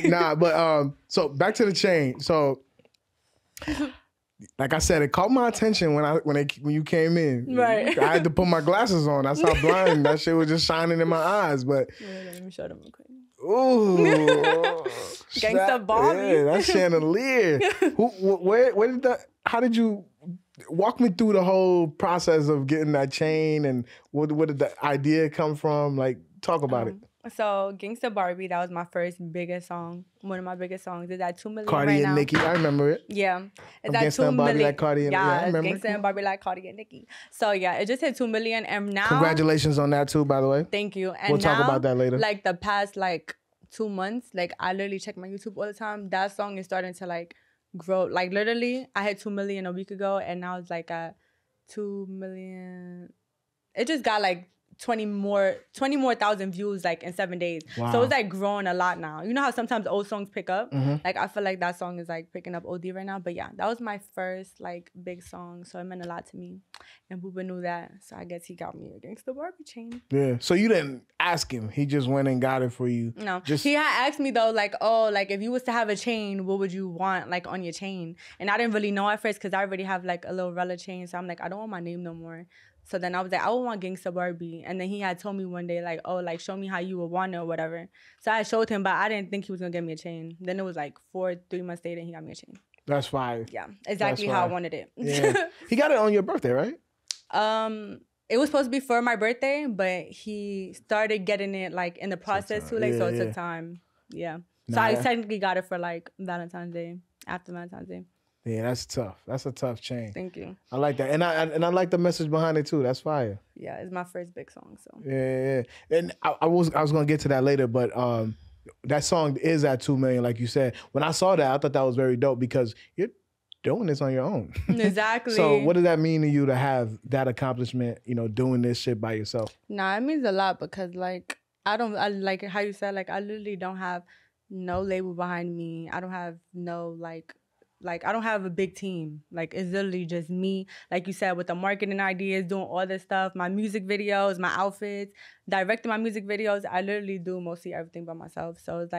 Nah, but so back to the chain. So, like I said, it caught my attention when you came in. Right. I had to put my glasses on. That's how blind that shit was just shining in my eyes. But let me show them real quick. ooh, Gangsta Bobby. Yeah, that's chandelier. Where did that? How did you walk me through the whole process of getting that chain, and where did the idea come from? Like, talk about it. So Gangsta Barbie, that was my first biggest song. One of my biggest songs. It's at 2 million Cardi right and now. Nicki, I remember it. Yeah, it's I'm at 2 Gangsta and million. Barbie like Cardi and yeah, I remember. Gangsta and Barbie like Cardi and Nicki. So yeah, it just hit 2 million, and now Congratulations on that too, by the way. Thank you. And we'll now, talk about that later. Like the past 2 months, I literally check my YouTube all the time. That song is starting to grow. Like literally, I hit 2 million a week ago, and now it's at 2 million. It just got 20 more thousand views in 7 days. Wow. So it's growing a lot now. You know how sometimes old songs pick up? Mm-hmm. I feel like that song is picking up OD right now. But yeah, that was my first big song. So it meant a lot to me. And Buba knew that. So I guess he got me a Gangsta Barbie chain. Yeah. So you didn't ask him. He just went and got it for you. No. He had asked me though, if you was to have a chain, what would you want on your chain? And I didn't really know at first because I already have a little Rella chain. So I'm I don't want my name no more. So then I was I would want Gangsta Barbie. And then he had told me one day, show me how you would want it or whatever. So I showed him, but I didn't think he was going to get me a chain. Then it was 3 months later, and he got me a chain. That's fine. Yeah, exactly how I wanted it. Yeah. He got it on your birthday, right? It was supposed to be for my birthday, but he started getting it in the process too late, so it took time. Yeah. So I technically got it for Valentine's Day, after Valentine's Day. Yeah, that's tough. That's a tough chain. Thank you. I like that, and I like the message behind it too. That's fire. Yeah, it's my first big song. So yeah. And I was gonna get to that later, but that song is at 2 million, like you said. When I saw that, I thought that was very dope because you're doing this on your own. Exactly. So what does that mean to you to have that accomplishment? Doing this shit by yourself. Nah, it means a lot because I like how you said I literally don't have no label behind me. I don't have no I don't have a big team. It's literally just me, like you said, with the marketing ideas, doing all this stuff, my music videos, my outfits, directing my music videos. I literally do mostly everything by myself. So it's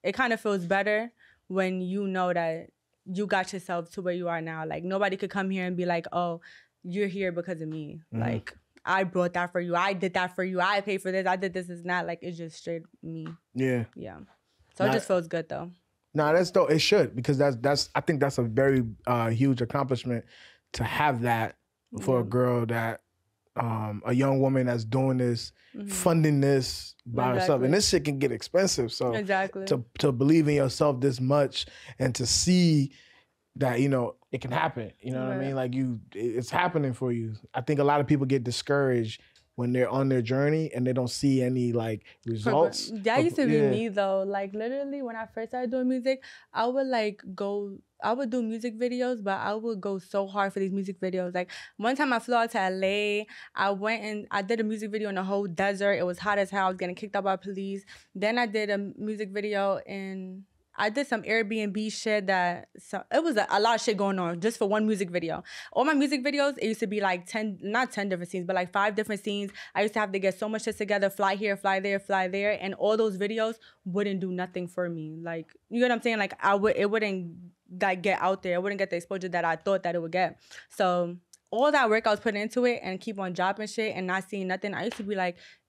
it kind of feels better when you know that you got yourself to where you are now. Nobody could come here and be oh, you're here because of me. Mm-hmm. I brought that for you. I did that for you. I paid for this. I did this. It's not it's just straight me. Yeah. Yeah. So it just feels good though. No, that's dope. It should, because I think that's a very huge accomplishment to have that for a girl that a young woman that's doing this, funding this by herself. And this shit can get expensive. So to believe in yourself this much and to see that, it can happen. You know what I mean? It's happening for you. I think a lot of people get discouraged when they're on their journey and they don't see any results. That used to be me though. Literally when I first started doing music, I would I would do music videos, but I would go so hard for these music videos. One time I flew out to LA, I went and I did a music video in the whole desert. It was hot as hell. I was getting kicked out by police. Then I did a music video I did some Airbnb shit it was a lot of shit going on just for one music video. All my music videos, it used to be not 10 different scenes, but 5 different scenes. I used to have to get so much shit together, fly here, fly there, fly there. And all those videos wouldn't do nothing for me. You know what I'm saying? It wouldn't get out there. I wouldn't get the exposure that I thought that it would get. So all that work I was putting into it and keep on dropping shit and not seeing nothing, I used to be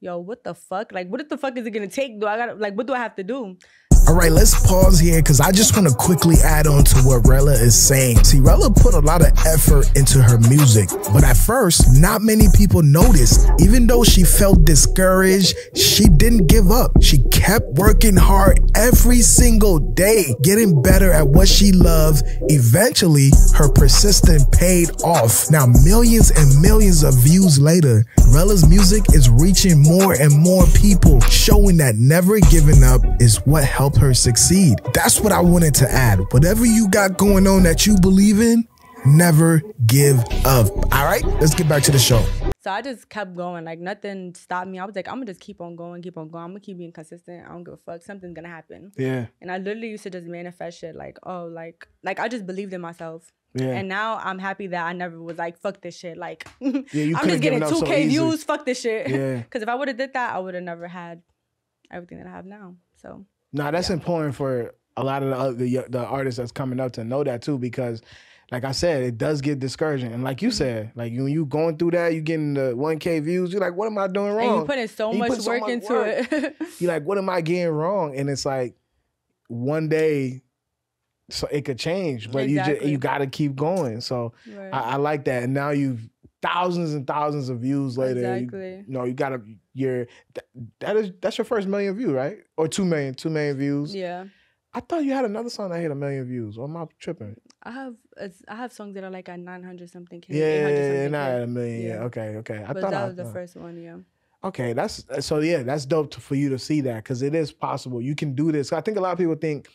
yo, what the fuck? What the fuck is it gonna take? What do I have to do? All right, let's pause here because I just want to quickly add on to what Rella is saying. See, Rella put a lot of effort into her music, but at first, not many people noticed. Even though she felt discouraged, she didn't give up. She kept working hard every single day, getting better at what she loved. Eventually, her persistence paid off. Now, millions and millions of views later, Rella's music is reaching more and more people, showing that never giving up is what helped her succeed. That's what I wanted to add. Whatever you got going on that you believe in, never give up. All right, let's get back to the show. So I just kept going. Nothing stopped me. I was I'm gonna just keep on going, keep on going. I'm gonna keep being consistent. I don't give a fuck. Something's gonna happen. Yeah. And I literally used to just manifest shit I just believed in myself. Yeah. And now I'm happy that I never was fuck this shit. I'm just getting 2K views, fuck this shit. Yeah. Because if I would have did that, I would have never had everything that I have now. So Nah, that's important for a lot of the artists that's coming up to know that too, because like I said, it does get discouraging. And like you said, like when you going through that, you getting the 1K views, you're like, what am I doing wrong? And you putting so much work into it. You're like, what am I getting wrong? And it's like one day, so it could change, but you got to keep going. So I like that. And now you've thousands and thousands of views later. Exactly. That's your first million view, right? Or 2 million views. Yeah. I thought you had another song that hit 1 million views. Or am I tripping? I have songs that are like at 900 something. Yeah, not at 1 million. Yeah. Okay. But that was the first one. Yeah. Okay, that's dope for you to see that, because it is possible. You can do this. I think a lot of people think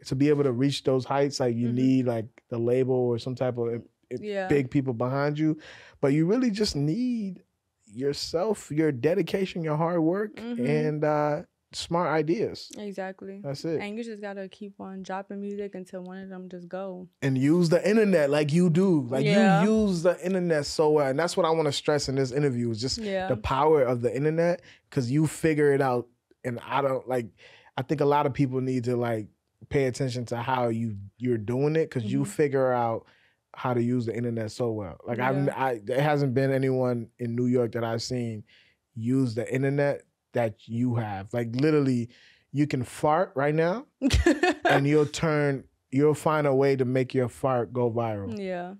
to be able to reach those heights, like you need like the label or some type of big people behind you, but you really just need yourself, your dedication, your hard work, and smart ideas. Exactly. That's it. And you just gotta keep on dropping music until one of them just go. And use the internet like you do. Like you use the internet so well. And that's what I want to stress in this interview, is just the power of the internet, because you figure it out. And I think a lot of people need to like pay attention to how you're doing it, because you figure out how to use the internet so well. Like there hasn't been anyone in New York that I've seen use the internet that you have. Like literally, you can fart right now, and you'll find a way to make your fart go viral. Yeah,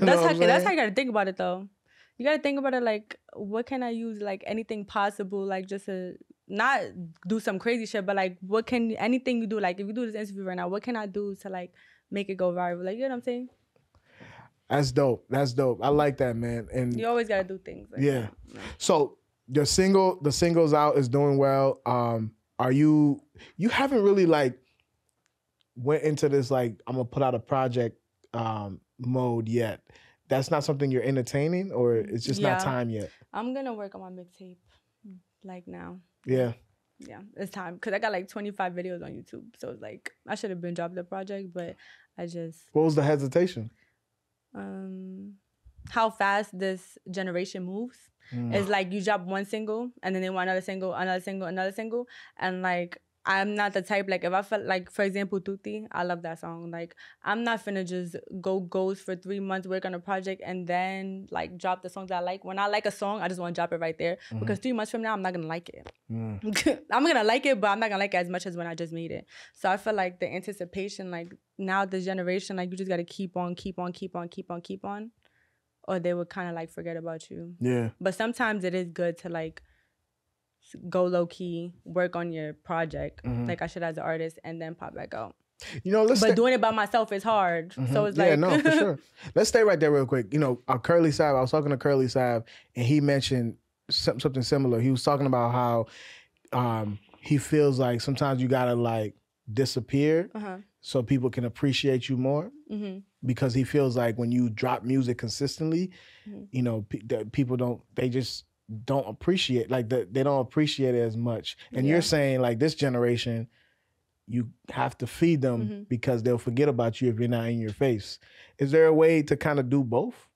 that's how you gotta think about it though. You gotta think about it like, what can I use? Like anything possible, like just to not do some crazy shit, but like anything you do, like if you do this interview right now, what can I do to like make it go viral? Like, you know what I'm saying? That's dope. That's dope. I like that, man. And you always gotta do things like that. So the single's out, is doing well. Are you haven't really like went into this like, I'm gonna put out a project mode yet? That's not something you're entertaining, or it's just not time yet? I'm gonna work on my mixtape like now. Yeah, it's time, because I got like 25 videos on YouTube, so it's like I should have been dropped the project, but I just. What was the hesitation? How fast this generation moves. It's like you drop one single and then they want another single, and like I'm not the type, like if I felt like, for example, Tutti, I love that song. Like I'm not finna just go ghost for 3 months, work on a project, and then like drop the songs I like. When I like a song, I just want to drop it right there, because 3 months from now I'm not gonna like it. I'm gonna like it, but I'm not gonna like it as much as when I just made it. So I feel like the anticipation, like now this generation, like you just gotta keep on, or they would kind of like forget about you. Yeah. But sometimes it is good to like go low key, work on your project, like I should as an artist, and then pop back out. You know, doing it by myself is hard. So it's like, no, for sure. Let's stay right there real quick. You know, Curly Sav, I was talking to Curly Sav, and he mentioned something similar. He was talking about how he feels like sometimes you gotta like disappear so people can appreciate you more. Because he feels like when you drop music consistently, you know, people just don't appreciate, like they don't appreciate it as much. And you're saying like this generation, you have to feed them because they'll forget about you if you're not in your face. Is there a way to kind of do both?